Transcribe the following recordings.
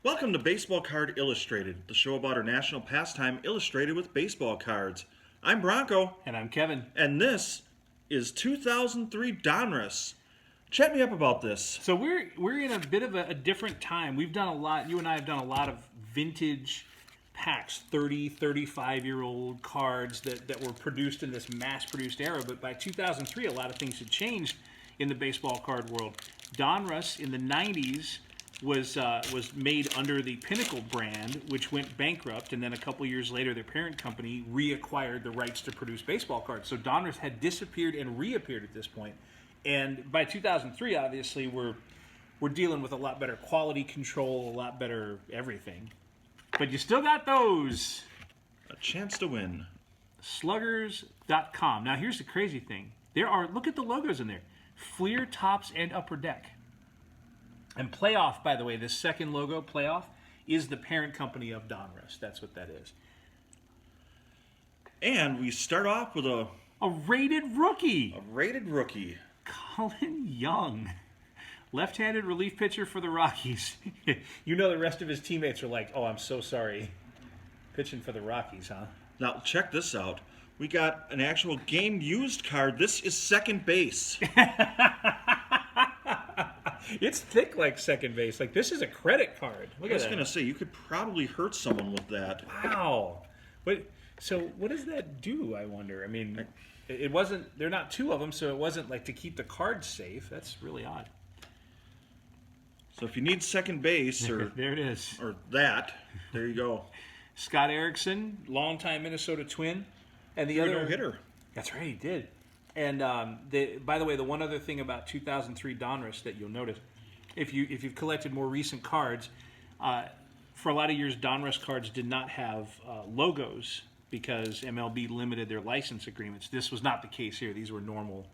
Welcome to Baseball Card Illustrated, the show about our national pastime illustrated with baseball cards. I'm Bronko. And I'm Kevin. And this is 2003 Donruss. Chat me up about this. So we're in a bit of a different time. We've done a lot, you and I have done a lot of vintage packs, 30, 35-year-old cards that were produced in this mass-produced era. But by 2003, a lot of things had changed in the baseball card world. Donruss in the 90s was made under the Pinnacle brand, which went bankrupt, and then a couple years later, their parent company reacquired the rights to produce baseball cards. So Donruss had disappeared and reappeared at this point. And by 2003, obviously, we're dealing with a lot better quality control, a lot better everything. But you still got those. A chance to win. Sluggers.com. Now, here's the crazy thing. Look at the logos in there. Fleer, Tops, and Upper Deck. And Playoff, by the way, this second logo, Playoff, is the parent company of Donruss. That's what that is. And we start off with a rated rookie. A rated rookie. Colin Young. Left-handed relief pitcher for the Rockies. You know the rest of his teammates are like, oh, I'm so sorry. Pitching for the Rockies, huh? Now, check this out. We got an actual game-used card. This is second base. It's thick like second base. Like, this is a credit card. Look at that. I was going to say, you could probably hurt someone with that. Wow. So what does that do, I wonder? I mean, it wasn't, there are not two of them, so it wasn't like to keep the cards safe. That's really odd. So if you need second base, or there it is. Or that, there you go. Scott Erickson, longtime Minnesota Twin. And the other no-hitter. That's right, he did. And by the way, the one other thing about 2003 Donruss that you'll notice, if you've collected more recent cards, for a lot of years Donruss cards did not have logos because MLB limited their license agreements. This was not the case here. These were normal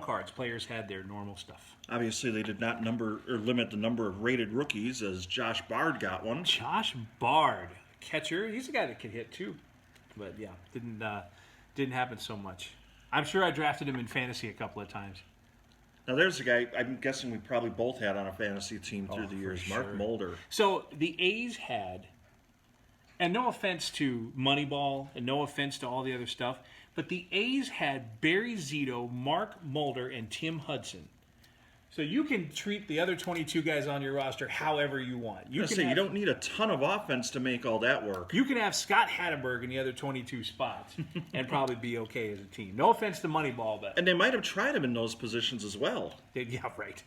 cards. Players had their normal stuff. Obviously, they did not limit the number of rated rookies, as Josh Bard got one. Josh Bard, catcher. He's a guy that could hit too, but yeah, didn't happen so much. I'm sure I drafted him in fantasy a couple of times. Now, there's a guy I'm guessing we probably both had on a fantasy team through the years, sure. Mark Mulder. So the A's had, and no offense to Moneyball and no offense to all the other stuff, but the A's had Barry Zito, Mark Mulder, and Tim Hudson. So you can treat the other 22 guys on your roster however you want. You don't need a ton of offense to make all that work. You can have Scott Hatteberg in the other 22 spots and probably be okay as a team. No offense to Moneyball, but and they might have tried him in those positions as well. Yeah, right.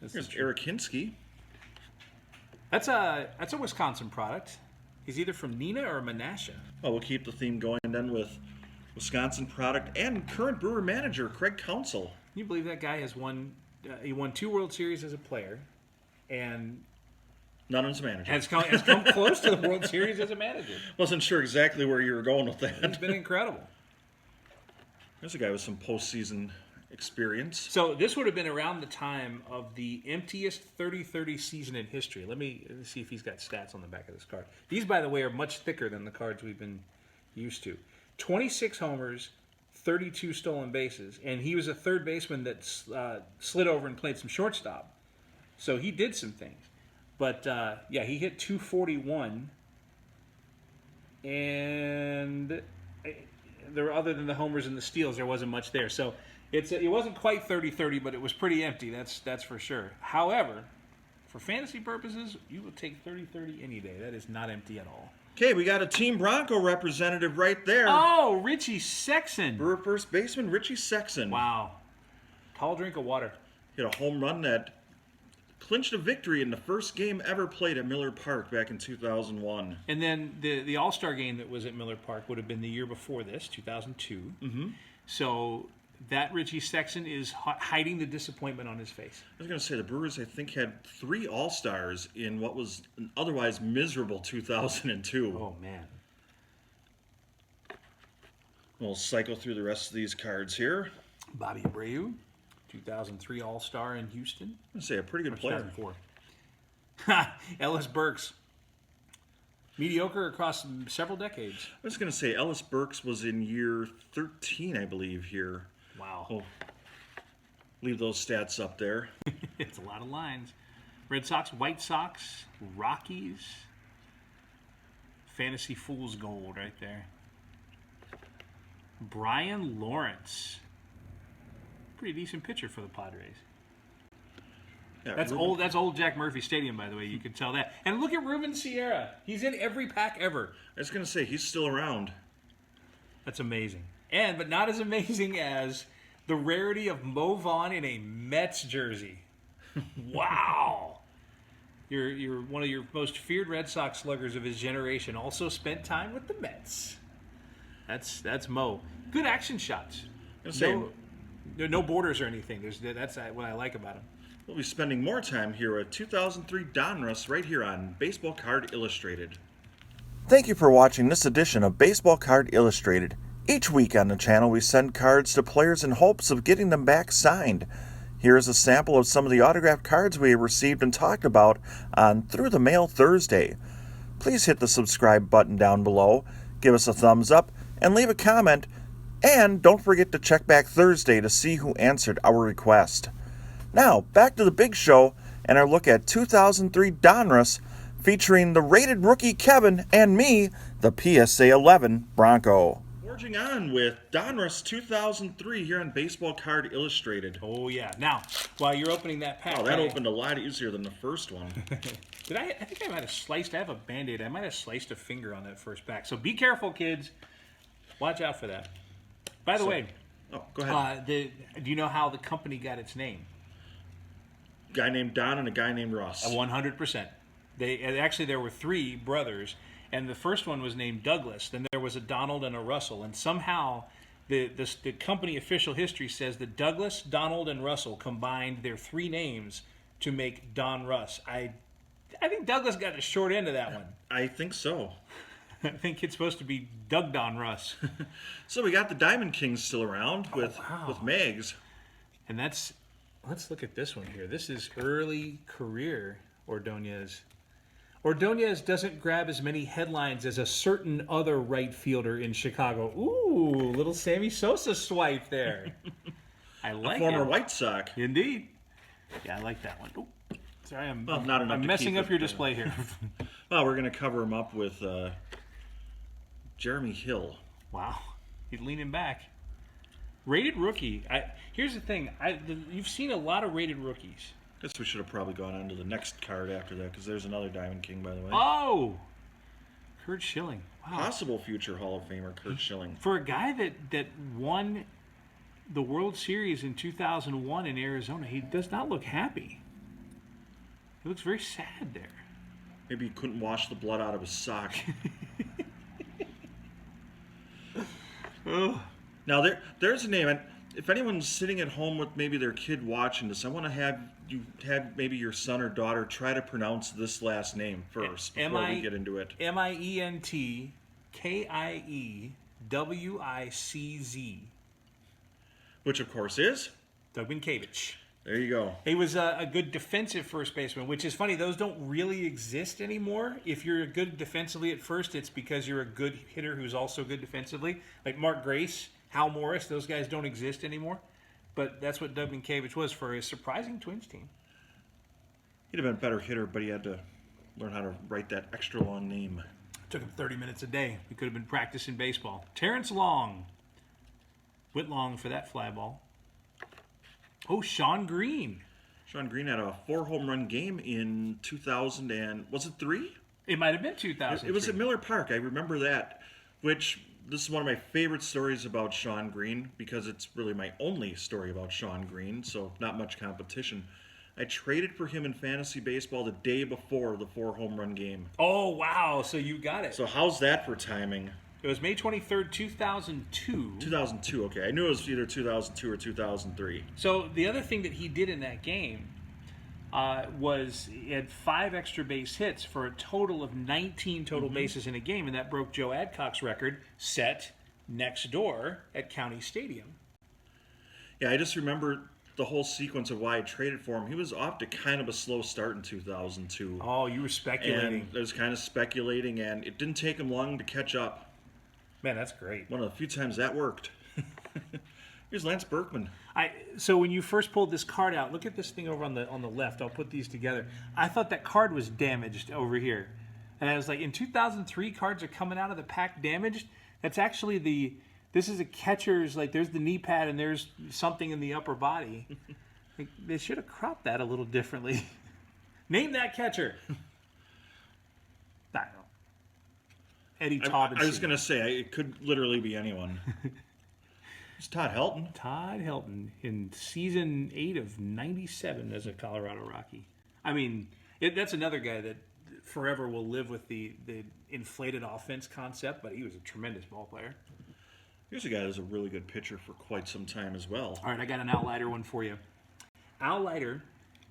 There's Eric Hinsky. That's a Wisconsin product. He's either from Neenah or Menasha. Well, we'll keep the theme going then with Wisconsin product and current Brewer manager Craig Counsell. Can you believe that guy has won? He won 2 World Series as a player, and none as a manager. Has come close to the World Series as a manager. Wasn't sure exactly where you were going with that. He's been incredible. There's a guy with some postseason experience. So this would have been around the time of the emptiest 30-30 season in history. Let me see if he's got stats on the back of this card. These, by the way, are much thicker than the cards we've been used to. 26 homers, 32 stolen bases, and he was a third baseman that slid over and played some shortstop. So he did some things. But, he hit 241, and other than the homers and the steals, there wasn't much there. So it wasn't quite 30-30, but it was pretty empty, that's for sure. However, for fantasy purposes, you will take 30-30 any day. That is not empty at all. Okay, we got a Team Bronco representative right there. Oh, Richie Sexson. Brewer first baseman, Richie Sexson. Wow. Tall drink of water. Hit a home run that clinched a victory in the first game ever played at Miller Park back in 2001. And then the All-Star game that was at Miller Park would have been the year before this, 2002. Mm-hmm. So that Richie Sexson is hiding the disappointment on his face. I was going to say, the Brewers, I think, had 3 All-Stars in what was an otherwise miserable 2002. Oh, man. We'll cycle through the rest of these cards here. Bobby Abreu, 2003 All-Star in Houston. I'm going to say, a pretty good player. 2004. Ellis Burks. Mediocre across several decades. I was going to say, Ellis Burks was in year 13, I believe, here. Wow. We'll leave those stats up there. It's a lot of lines. Red Sox, White Sox, Rockies. Fantasy Fool's Gold right there. Brian Lawrence. Pretty decent pitcher for the Padres. Yeah, That's old. That's old Jack Murphy Stadium, by the way. You can tell that. And look at Ruben Sierra. He's in every pack ever. I was going to say, he's still around. That's amazing. But not as amazing as the rarity of Mo Vaughn in a Mets jersey. Wow. You're one of your most feared Red Sox sluggers of his generation. Also spent time with the Mets. That's Mo. Good action shots. No borders or anything. That's what I like about him. We'll be spending more time here at 2003 Donruss right here on Baseball Card Illustrated. Thank you for watching this edition of Baseball Card Illustrated. Each week on the channel we send cards to players in hopes of getting them back signed. Here is a sample of some of the autographed cards we have received and talked about on Through the Mail Thursday. Please hit the subscribe button down below, give us a thumbs up, and leave a comment. And don't forget to check back Thursday to see who answered our request. Now, back to the big show and our look at 2003 Donruss featuring the rated rookie Kevin and me, the PSA 11 Bronco. Forging on with Donruss 2003 here on Baseball Card Illustrated. Oh, yeah. Now, while you're opening that pack... Oh, that opened a lot easier than the first one. I think I might have sliced... I have a Band-Aid. I might have sliced a finger on that first pack. So be careful, kids. Watch out for that. By the way... Oh, go ahead. Do you know how the company got its name? Guy named Don and a guy named Russ. 100%. There were three brothers, and the first one was named Douglas. Then there was a Donald and a Russell, and somehow the company official history says that Douglas, Donald, and Russell combined their three names to make Donruss. I think Douglas got the short end of that one. I think so. I think it's supposed to be Doug Donruss. So we got the Diamond Kings still around with Megs. And let's look at this one here. This is early career Ordonez. Ordonez doesn't grab as many headlines as a certain other right fielder in Chicago. Ooh, little Sammy Sosa swipe there. I like it. A former White Sox. Indeed. Yeah, I like that one. Ooh, sorry, I'm messing up your display here. Well, we're going to cover him up with Jeremy Hill. Wow. He's leaning back. Rated rookie. Here's the thing. You've seen a lot of rated rookies. Guess we should have probably gone on to the next card after that, because there's another Diamond King, by the way. Oh! Kurt Schilling. Wow. Possible future Hall of Famer, Kurt Schilling. For a guy that won the World Series in 2001 in Arizona, he does not look happy. He looks very sad there. Maybe he couldn't wash the blood out of his sock. Oh. Now, there's a name, and if anyone's sitting at home with maybe their kid watching this, I want to have you have maybe your son or daughter try to pronounce this last name first before we get into it. Mentkiewicz. Which, of course, is? Doug Mientkiewicz. There you go. He was a good defensive first baseman, which is funny. Those don't really exist anymore. If you're good defensively at first, it's because you're a good hitter who's also good defensively. Like Mark Grace, Hal Morris, those guys don't exist anymore. But that's what Doug Mientkiewicz was for a surprising Twins team. He'd have been a better hitter, but he had to learn how to write that extra long name. It took him 30 minutes a day. He could have been practicing baseball. Terrence Long. Whitlock for that fly ball. Oh, Sean Green. Sean Green had a 4-home-run game in 2000 and... Was it 3? It might have been 2000. It was at Miller Park. I remember that, which... This is one of my favorite stories about Sean Green, because it's really my only story about Sean Green, so not much competition. I traded for him in fantasy baseball the day before the 4-home-run game. Oh, wow. So you got it. So how's that for timing? It was May 23rd, 2002. 2002, okay. I knew it was either 2002 or 2003. So the other thing that he did in that game was he had 5 extra base hits for a total of 19 total bases in a game, and that broke Joe Adcock's record set next door at County Stadium. Yeah, I just remember the whole sequence of why I traded for him. He was off to kind of a slow start in 2002. Oh, you were speculating. And I was kind of speculating, and it didn't take him long to catch up. Man, that's great. One of the few times that worked. Here's Lance Berkman. So when you first pulled this card out, look at this thing over on the left. I'll put these together. I thought that card was damaged over here. And I was like, in 2003, cards are coming out of the pack damaged. That's actually this is a catcher's, like there's the knee pad and there's something in the upper body. Like, they should have cropped that a little differently. Name that catcher. I don't know. Eddie Todd. I was going to say, it could literally be anyone. It's Todd Helton. Todd Helton in season 8 of 97 as a Colorado Rocky. I mean, that's another guy that forever will live with the inflated offense concept, but he was a tremendous ball player. Here's a guy that was a really good pitcher for quite some time as well. All right, I got an Outlighter one for you. Outlighter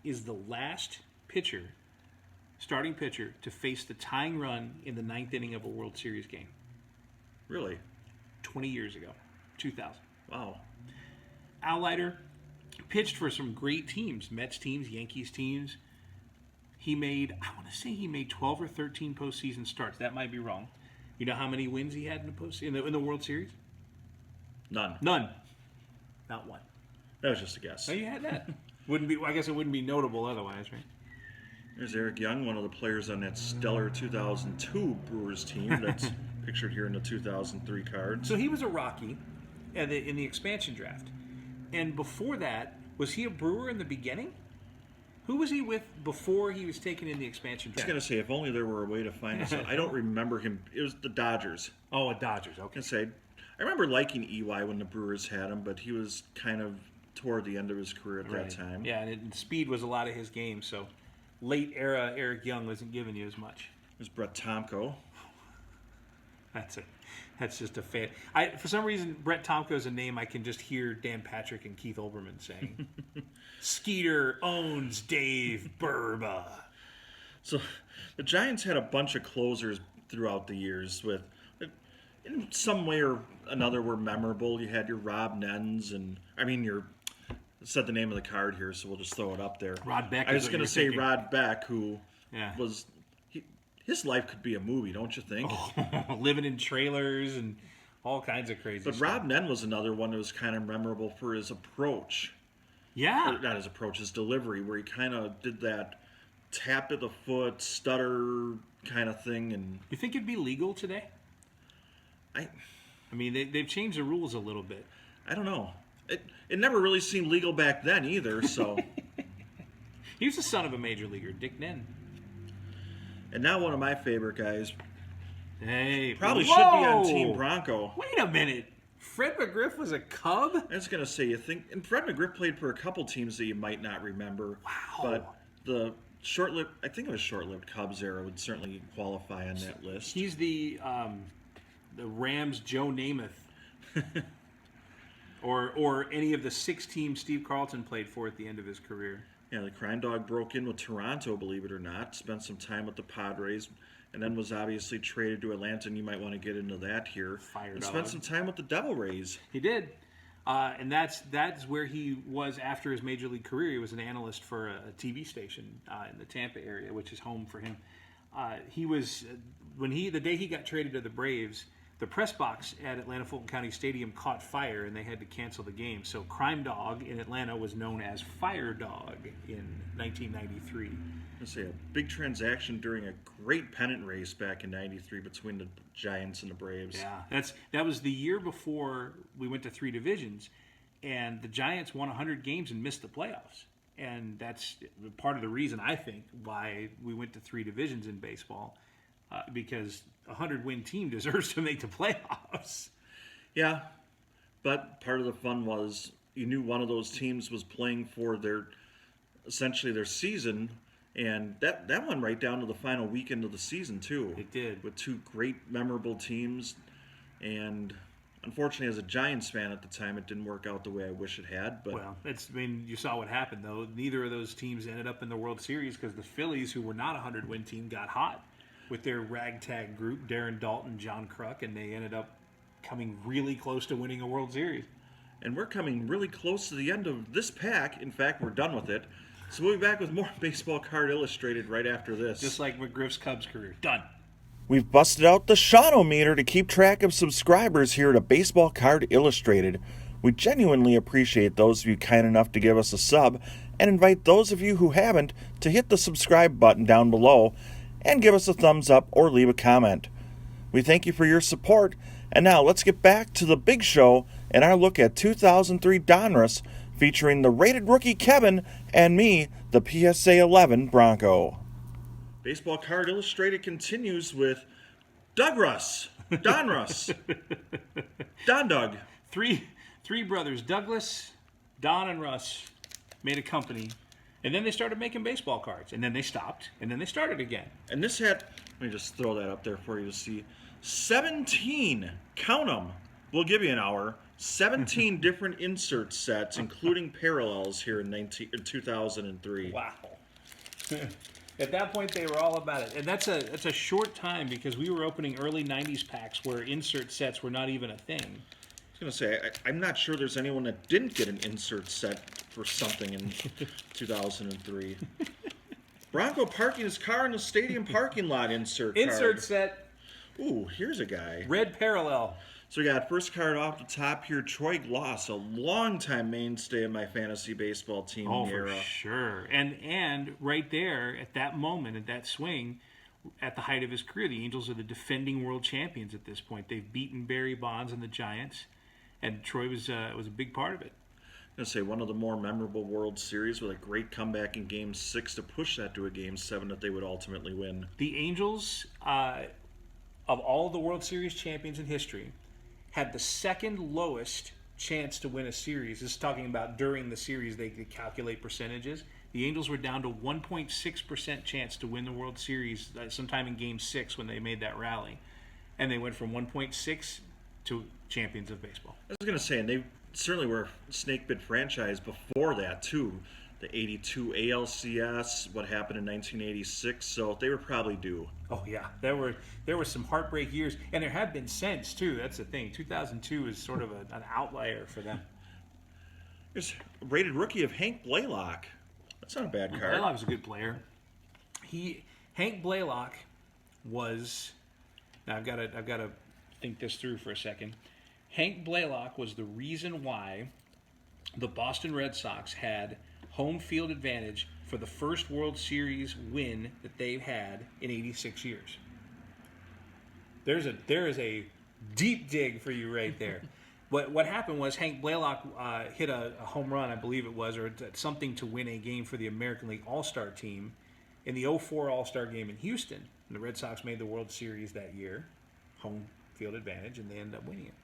is the last starting pitcher, to face the tying run in the 9th inning of a World Series game. Really? 20 years ago, 2000. Wow. Outlighter pitched for some great teams, Mets teams, Yankees teams. I want to say he made 12 or 13 postseason starts. That might be wrong. You know how many wins he had in the postseason, in the World Series? None. Not one. That was just a guess. Oh, you had that. I guess it wouldn't be notable otherwise, right? There's Eric Young, one of the players on that stellar 2002 Brewers team that's pictured here in the 2003 card. So he was a Rocky in the expansion draft. And before that, was he a Brewer in the beginning? Who was he with before he was taken in the expansion draft? I was going to say, if only there were a way to find this out. I don't remember him. It was the Dodgers. Oh, a Dodgers, okay. I remember liking EY when the Brewers had him, but he was kind of toward the end of his career at that time. Yeah, and speed was a lot of his game, so late era Eric Young wasn't giving you as much. There's Brett Tomko. That's just a fan. For some reason, Brett Tomko is a name I can just hear Dan Patrick and Keith Olbermann saying. Skeeter owns Dave Burba. So the Giants had a bunch of closers throughout the years with, in some way or another, were memorable. You had your Rob Nens said the name of the card here, so we'll just throw it up there. Rod Beck. I was going to say thinking. Rod Beck, who was... His life could be a movie, don't you think? Oh, living in trailers and all kinds of crazy stuff. But Rob Nen was another one that was kind of memorable for his approach. Yeah. Not his approach, his delivery, where he kind of did that tap at the foot, stutter kind of thing. And you think it'd be legal today? I mean, they've changed the rules a little bit. I don't know. It never really seemed legal back then either, so. He was the son of a major leaguer, Dick Nen. And now one of my favorite guys. Hey, probably should be on Team Bronco. Wait a minute. Fred McGriff was a Cub? I was going to say, and Fred McGriff played for a couple teams that you might not remember. Wow. But the I think it was short-lived Cubs era would certainly qualify on that list. He's the Rams' Joe Namath. or any of the 6 teams Steve Carlton played for at the end of his career. Yeah, the Crime Dog broke in with Toronto, believe it or not. Spent some time with the Padres, and then was obviously traded to Atlanta, and you might want to get into that here. Spent some time with the Devil Rays. He did. And that's where he was after his major league career. He was an analyst for a TV station in the Tampa area, which is home for him. He was the day he got traded to the Braves, the press box at Atlanta Fulton County Stadium caught fire, and they had to cancel the game. So Crime Dog in Atlanta was known as Fire Dog in 1993. Let's say a big transaction during a great pennant race back in '93 between the Giants and the Braves. Yeah, that was the year before we went to 3 divisions, and the Giants won 100 games and missed the playoffs. And that's part of the reason, I think, why we went to 3 divisions in baseball, because a 100-win team deserves to make the playoffs. Yeah, but part of the fun was you knew one of those teams was playing for essentially their season, and that went right down to the final weekend of the season too. It did. With 2 great, memorable teams, and unfortunately, as a Giants fan at the time, it didn't work out the way I wish it had. But you saw what happened though. Neither of those teams ended up in the World Series because the Phillies, who were not a 100-win team, got hot with their ragtag group, Darren Dalton, John Kruk, and they ended up coming really close to winning a World Series. And we're coming really close to the end of this pack. In fact, we're done with it. So we'll be back with more Baseball Card Illustrated right after this. Just like McGriff's Cubs career. Done. We've busted out the Shawno meter to keep track of subscribers here to Baseball Card Illustrated. We genuinely appreciate those of you kind enough to give us a sub, and invite those of you who haven't to hit the subscribe button down below and give us a thumbs up or leave a comment. We thank you for your support, and now let's get back to the big show and our look at 2003 Donruss, featuring the rated rookie Kevin and me, the PSA 11 Bronco. Baseball Card Illustrated continues with Donruss. Don Doug. Three brothers, Douglas, Don, and Russ, made a company, and then they started making baseball cards, and then they stopped, and then they started again. And this had, let me just throw that up there for you to see, 17, count them, we'll give you an hour, 17 different insert sets, including parallels here in 2003. Wow. At that point, they were all about it. And that's a short time, because we were opening early 90s packs where insert sets were not even a thing. I was going to say, I'm not sure there's anyone that didn't get an insert set for something in 2003. Bronco parking his car in the stadium parking lot insert card. Insert set. Ooh, here's a guy. Red parallel. So we got first card off the top here, Troy Gloss, a longtime mainstay of my fantasy baseball team in the era. Oh, for sure. And right there, at that moment, at that swing, at the height of his career, the Angels are the defending world champions at this point. They've beaten Barry Bonds and the Giants, and Troy was a big part of it. I'm going to say one of the more memorable World Series with a great comeback in Game 6 to push that to a Game 7 that they would ultimately win. The Angels, of all the World Series champions in history, had the second lowest chance to win a series. This is talking about during the series, they could calculate percentages. The Angels were down to 1.6% chance to win the World Series sometime in Game 6 when they made that rally. And they went from 1.6 to champions of baseball. I was going to say, and they certainly were a snake-bit franchise before that, too. The 82 ALCS, what happened in 1986, so they were probably due. Oh, yeah. There were some heartbreak years, and there have been since, too. That's the thing. 2002 is sort of an outlier for them. There's a rated rookie of Hank Blaylock. That's not a bad card. Blaylock was a good player. Hank Blaylock was... Now, I've got to think this through for a second. Hank Blaylock was the reason why the Boston Red Sox had home field advantage for the first World Series win that they've had in 86 years. There is a deep dig for you right there. What happened was Hank Blaylock hit a home run, I believe it was, or something to win a game for the American League All-Star team in the 04 All-Star game in Houston. And the Red Sox made the World Series that year, home field advantage, and they ended up winning it.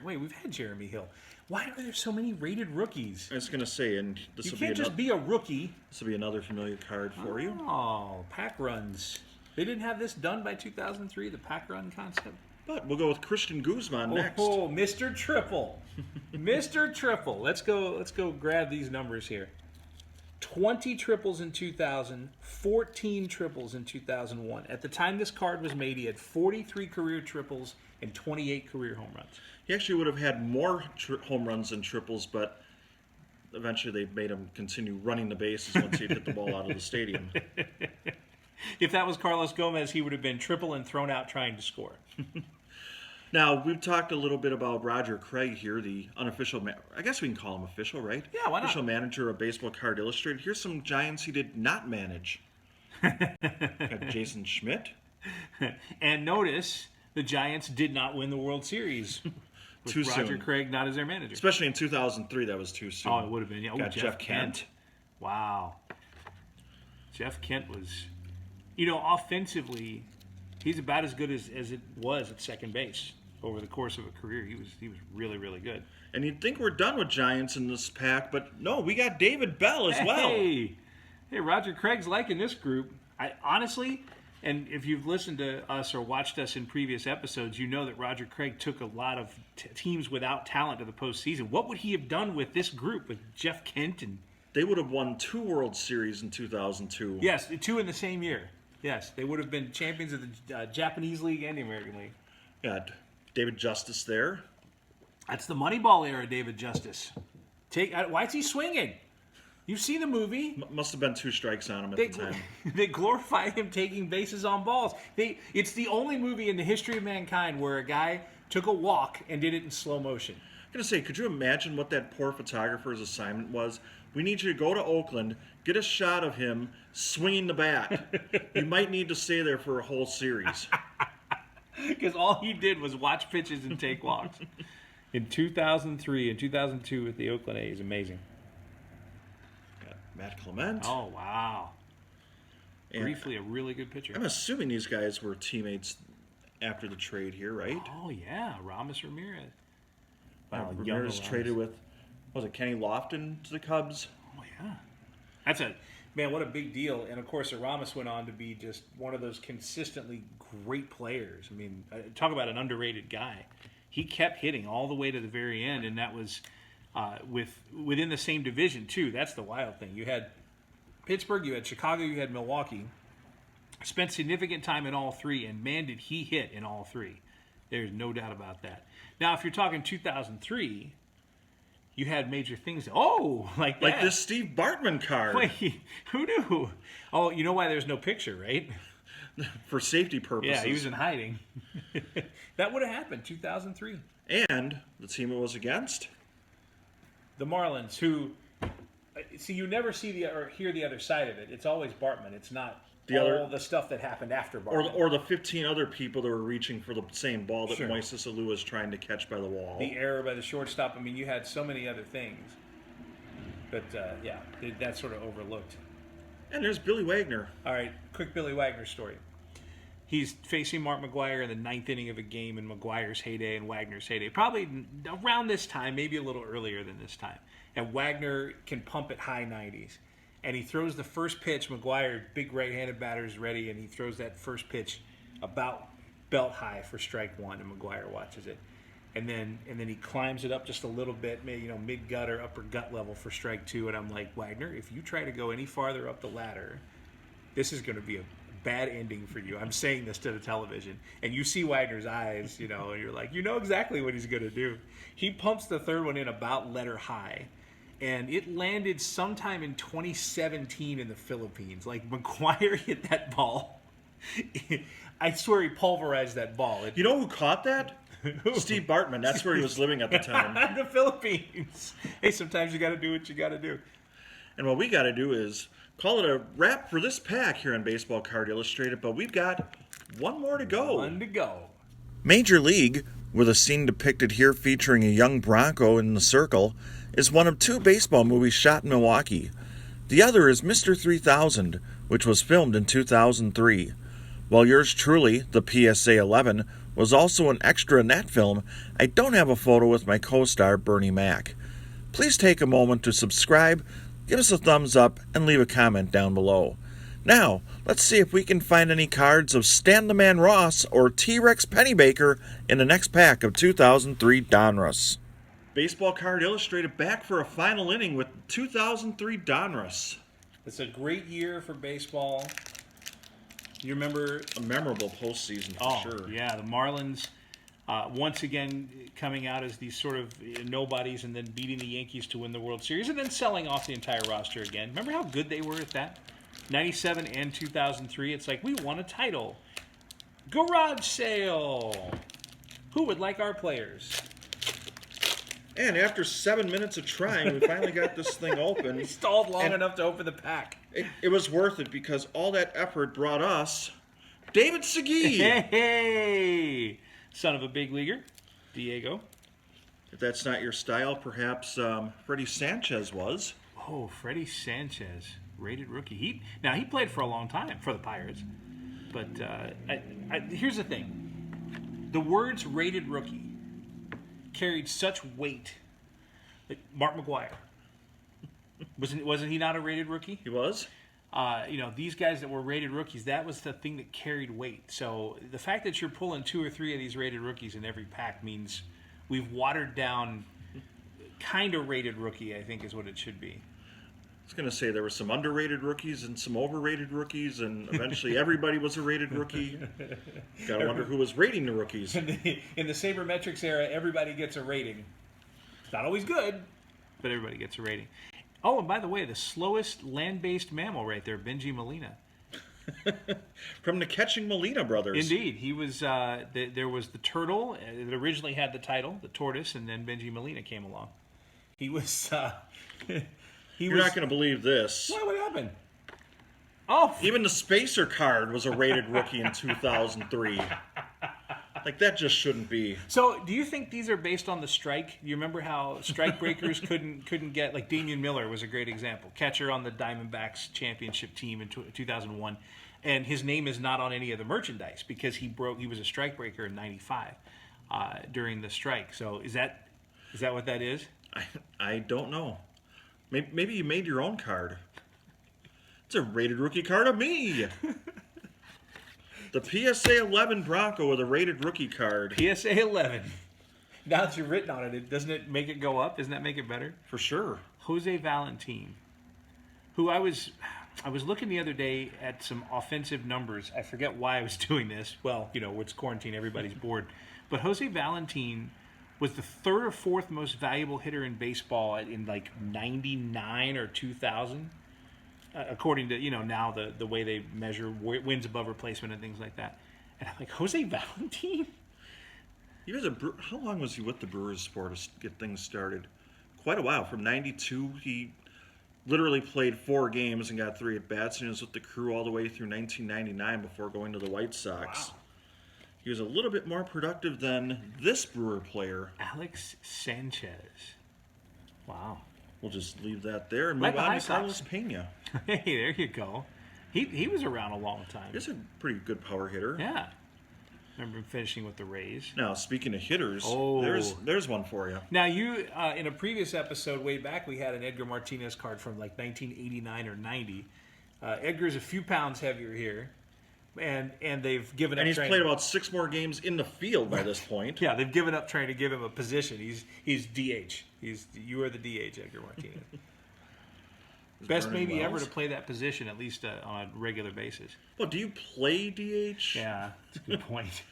Wait, we've had Jeremy Hill. Why are there so many rated rookies? I was going to say, and this will be just be a rookie. This will be another familiar card for you. Oh, pack runs. They didn't have this done by 2003, the pack run concept. But we'll go with Christian Guzman next. Oh, Mr. Triple. Mr. Triple. Let's go grab these numbers here. 20 triples in 2000, 14 triples in 2001. At the time this card was made, he had 43 career triples and 28 career home runs. He actually would have had more home runs than triples, but eventually they made him continue running the bases once he'd hit the ball out of the stadium. If that was Carlos Gomez, he would have been triple and thrown out trying to score. Now, we've talked a little bit about Roger Craig here, the unofficial, I guess we can call him official, right? Yeah, why not? Official manager of Baseball Card Illustrated. Here's some Giants he did not manage. Got Jason Schmidt. And notice, the Giants did not win the World Series. Too soon. Roger Craig not as their manager. Especially in 2003, that was too soon. Oh, it would have been. Yeah. Got Jeff Kent. Wow. Jeff Kent was, offensively, he's about as good as it was at second base over the course of a career. He was really, really good. And you'd think we're done with Giants in this pack, but no, we got David Bell as well. Hey, Roger Craig's liking this group. I honestly, and if you've listened to us or watched us in previous episodes, you know that Roger Craig took a lot of teams without talent to the postseason. What would he have done with this group, with Jeff Kent? And they would have won 2 World Series in 2002. Yes, 2 in the same year. Yes, they would have been champions of the Japanese League and the American League. Got David Justice there. That's the Moneyball era, David Justice. Why is he swinging? You've seen the movie. Must have been 2 strikes on him at the time. They glorify him taking bases on balls. It's the only movie in the history of mankind where a guy took a walk and did it in slow motion. I'm going to say, could you imagine what that poor photographer's assignment was? We need you to go to Oakland, get a shot of him swinging the bat. You might need to stay there for a whole series. Because all he did was watch pitches and take walks. In 2003 and 2002 with the Oakland A's. Amazing. Got Matt Clement. Oh, wow. And briefly a really good pitcher. I'm assuming these guys were teammates after the trade here, right? Oh, yeah. Ramos Ramirez. Wow, Ramirez traded with, was it Kenny Lofton to the Cubs? Oh, yeah. Man, what a big deal. And, of course, Ramos went on to be just one of those consistently great players. I mean, talk about an underrated guy. He kept hitting all the way to the very end, and that was within the same division, too. That's the wild thing. You had Pittsburgh, you had Chicago, you had Milwaukee. Spent significant time in all three, and, man, did he hit in all three. There's no doubt about that. Now, if you're talking 2003... you had major things. Oh, like that. Like this Steve Bartman card. Wait, who knew? Oh, you know why there's no picture, right? For safety purposes. Yeah, he was in hiding. That would have happened, 2003. And the team it was against? The Marlins, who... See, you never see or hear the other side of it. It's always Bartman. It's not the stuff that happened after Bartman. Or the 15 other people that were reaching for the same ball that Moises Alou was trying to catch by the wall. The error by the shortstop. I mean, you had so many other things. But, that's sort of overlooked. And there's Billy Wagner. All right, quick Billy Wagner story. He's facing Mark McGwire in the 9th inning of a game in McGwire's heyday and Wagner's heyday. Probably around this time, maybe a little earlier than this time. And Wagner can pump at high 90s. And he throws the first pitch. McGwire, big right-handed batter, is ready, and he throws that first pitch about belt high for strike one, and McGwire watches it. And then he climbs it up just a little bit, maybe mid-gut or upper gut level for strike two. And I'm like, Wagner, if you try to go any farther up the ladder, this is going to be a bad ending for you. I'm saying this to the television. And you see Wagner's eyes, and you're like, you know exactly what he's going to do. He pumps the third one in about letter high. And it landed sometime in 2017 in the Philippines. Like, McGwire hit that ball. I swear he pulverized that ball. You know who caught that? Steve Bartman. That's where he was living at the time. The Philippines. Hey, sometimes you got to do what you got to do. And what we got to do is call it a wrap for this pack here on Baseball Card Illustrated, but we've got one more to go. One to go. Major League, with a scene depicted here featuring a young Bronco in the circle, is one of 2 baseball movies shot in Milwaukee. The other is Mr. 3000, which was filmed in 2003. While yours truly, the PSA 11, was also an extra in that film, I don't have a photo with my co-star Bernie Mac. Please take a moment to subscribe, give us a thumbs up, and leave a comment down below. Now, let's see if we can find any cards of Stan the Man Ross or T-Rex Pennybaker in the next pack of 2003 Donruss. Baseball Card Illustrated back for a final inning with 2003 Donruss. It's a great year for baseball. You remember... A memorable postseason for sure. Yeah, the Marlins once again coming out as these sort of nobodies and then beating the Yankees to win the World Series and then selling off the entire roster again. Remember how good they were at that? 97 and 2003, it's like, we won a title. Garage sale. Who would like our players? And after 7 minutes of trying, we finally got this thing open. We stalled long enough to open the pack. It was worth it because all that effort brought us David Segui. Hey! Son of a big leaguer, Diego. If that's not your style, perhaps Freddie Sanchez was. Oh, Freddie Sanchez, rated rookie. He played for a long time for the Pirates. But here's the thing. The words rated rookie carried such weight. Like Mark McGwire. Wasn't he not a rated rookie? He was. These guys that were rated rookies, that was the thing that carried weight. So the fact that you're pulling 2 or 3 of these rated rookies in every pack means we've watered down kind of rated rookie, I think is what it should be. I was going to say there were some underrated rookies and some overrated rookies, and eventually everybody was a rated rookie. Got to wonder who was rating the rookies. In the sabermetrics era, everybody gets a rating. It's not always good, but everybody gets a rating. Oh, and by the way, the slowest land-based mammal right there, Benji Molina. From the Catching Molina brothers. Indeed. He was, there was the turtle that originally had the title, the tortoise, and then Benji Molina came along. He was, You're not going to believe this. What happened? Oh! Even the Spacer card was a rated rookie in 2003. Like, that just shouldn't be. So, do you think these are based on the strike? You remember how strike breakers couldn't get, like Damian Miller was a great example, catcher on the Diamondbacks championship team in 2001, and his name is not on any of the merchandise because he was a strike breaker in '95 during the strike. So, is that what that is? I don't know. Maybe you made your own card. It's a rated rookie card of me. The PSA 11 Bronco with a rated rookie card. PSA 11. Now that you've written on it, doesn't it make it go up? Doesn't that make it better? For sure. Jose Valentin, who I was looking the other day at some offensive numbers. I forget why I was doing this. Well, it's quarantine, everybody's bored. But Jose Valentin was the third or fourth most valuable hitter in baseball in like 99 or 2000. According to, now the way they measure wins above replacement and things like that. And I'm like, Jose Valentin? How long was he with the Brewers for to get things started? Quite a while. From 92, he literally played 4 games and got 3 at-bats, and he was with the crew all the way through 1999 before going to the White Sox. Wow. He was a little bit more productive than this Brewer player. Alex Sanchez. Wow. We'll just leave that there and move on to Carlos Pena. Hey, there you go. He was around a long time. He's a pretty good power hitter. Yeah. Remember him finishing with the Rays. Now, speaking of hitters, there's one for you. Now, you in a previous episode way back, we had an Edgar Martinez card from like 1989 or 90. Edgar's a few pounds heavier here. And they've given up. And he's played about 6 more games in the field by this point. Yeah, they've given up trying to give him a position. He's DH. You are the DH, Edgar Martinez. Best maybe ever to play that position, at least on a regular basis. Well, do you play DH? Yeah, that's a good point.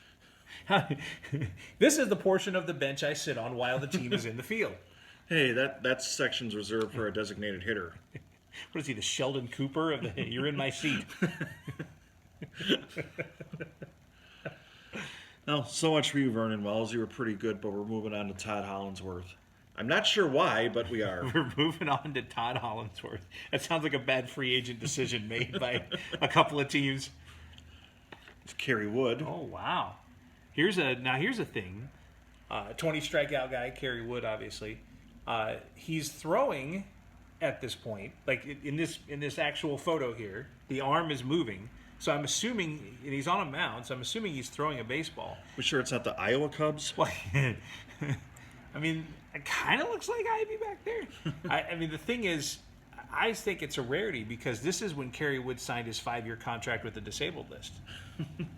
This is the portion of the bench I sit on while the team is in the field. Hey, that section's reserved for a designated hitter. What is he, the Sheldon Cooper of the "You're in my seat"? Now, so much for you, Vernon Wells. You were pretty good, but we're moving on to Todd Hollandsworth. I'm not sure why, but we are. We're moving on to Todd Hollandsworth. That sounds like a bad free agent decision made by a couple of teams. It's Kerry Wood. Oh, wow. Here's a thing. 20 strikeout guy, Kerry Wood, obviously. He's throwing at this point, like in this actual photo here. The arm is moving. So I'm assuming, and he's on a mound, so I'm assuming he's throwing a baseball. We sure it's not the Iowa Cubs? Well, I mean, it kind of looks like Ivy back there. I mean, the thing is, I think it's a rarity because this is when Kerry Wood signed his 5-year contract with the disabled list. I'm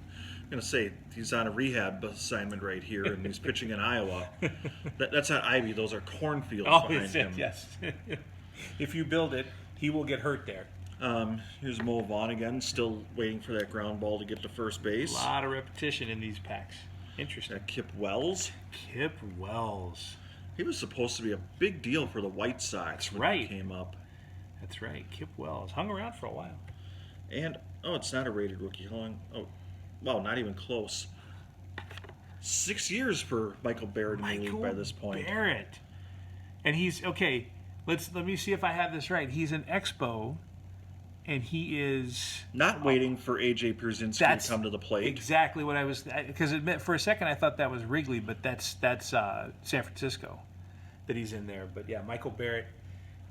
going to say, he's on a rehab assignment right here, and he's pitching in Iowa. That's not Ivy. Those are cornfields behind him. Yes. If you build it, he will get hurt there. Here's Mo Vaughn again, still waiting for that ground ball to get to first base. A lot of repetition in these packs. Interesting. Kip Wells. Kip Wells. He was supposed to be a big deal for the White Sox when he came up. That's right. Kip Wells. Hung around for a while. And, it's not a rated rookie. Not even close. 6 years for Michael Barrett in the league by this point. Barrett. And he's, okay, let me see if I have this right. He's an Expo. And he is not waiting for A.J. Pierzynski to come to the plate. Exactly what I was, because for a second I thought that was Wrigley, but that's San Francisco that he's in there. But yeah, Michael Barrett.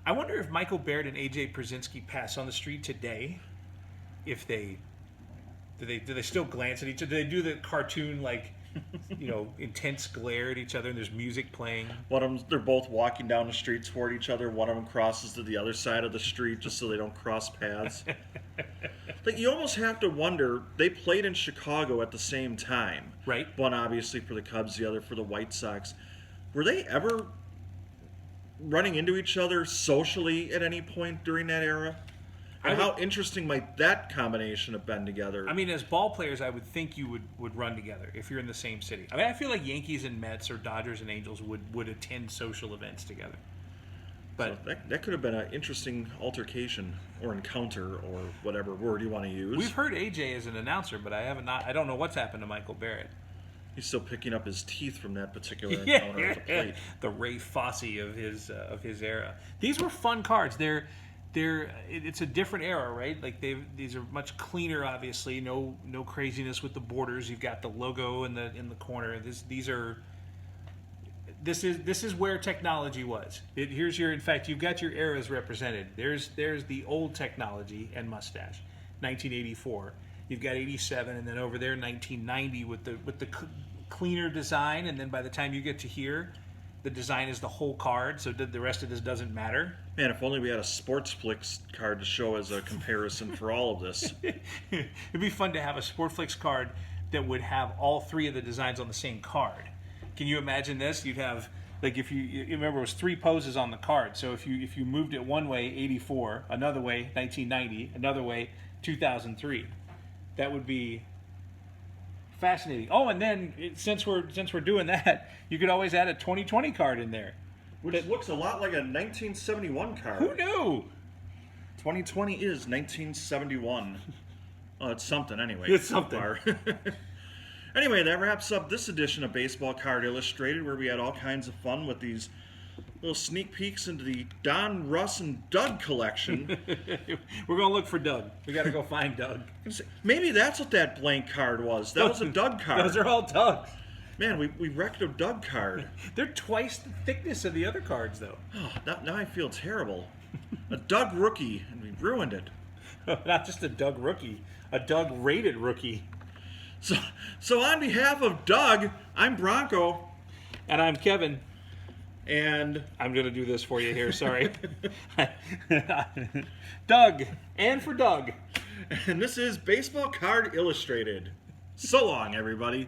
I wonder if Michael Barrett and A.J. Pierzynski pass on the street today. If do they still glance at each other? Do they do the cartoon intense glare at each other and there's music playing? They're both walking down the street toward each other. One of them crosses to the other side of the street just so they don't cross paths. You almost have to wonder, they played in Chicago at the same time. Right. One obviously for the Cubs, the other for the White Sox. Were they ever running into each other socially at any point during that era? And how interesting might that combination have been together? I mean, as ball players, I would think you would run together if you're in the same city. I mean, I feel like Yankees and Mets or Dodgers and Angels would attend social events together. But so that could have been an interesting altercation or encounter or whatever word you want to use. we've heard AJ as an announcer, but I don't know what's happened to Michael Barrett. He's still picking up his teeth from that particular encounter at the plate. The Ray Fosse of his era. These were fun cards. It's a different era, right? Like these are much cleaner, obviously. No craziness with the borders. You've got the logo in the corner. This is where technology was. In fact, you've got your eras represented. There's the old technology and mustache, 1984. You've got 87, and then over there 1990 with the cleaner design, and then by the time you get to here, the design is the whole card, so the rest of this doesn't matter. Man, if only we had a Sportsflix card to show as a comparison for all of this. It'd be fun to have a Sportflix card that would have all three of the designs on the same card. Can you imagine this? You'd have, like, if you remember, it was 3 poses on the card. So if you moved it one way, 84, another way, 1990, another way, 2003. That would be fascinating. Oh, and then since we're doing that, you could always add a 2020 card in there, which looks a lot like a 1971 card. Who knew? 2020 is 1971. Oh, it's something anyway. It's something. Anyway, that wraps up this edition of Baseball Card Illustrated, where we had all kinds of fun with these little sneak peeks into the Donruss and Doug collection. We're going to look for Doug. We got to go find Doug. Maybe that's what that blank card was. That was a Doug card. Those are all Doug's. Man, we wrecked a Doug card. They're twice the thickness of the other cards, though. Oh, now I feel terrible. A Doug rookie, and we ruined it. Not just a Doug rookie, a Doug rated rookie. So on behalf of Doug, I'm Bronko. And I'm Kevin. And I'm going to do this for you here, sorry. Doug, and for Doug. And this is Baseball Card Illustrated. So long, everybody.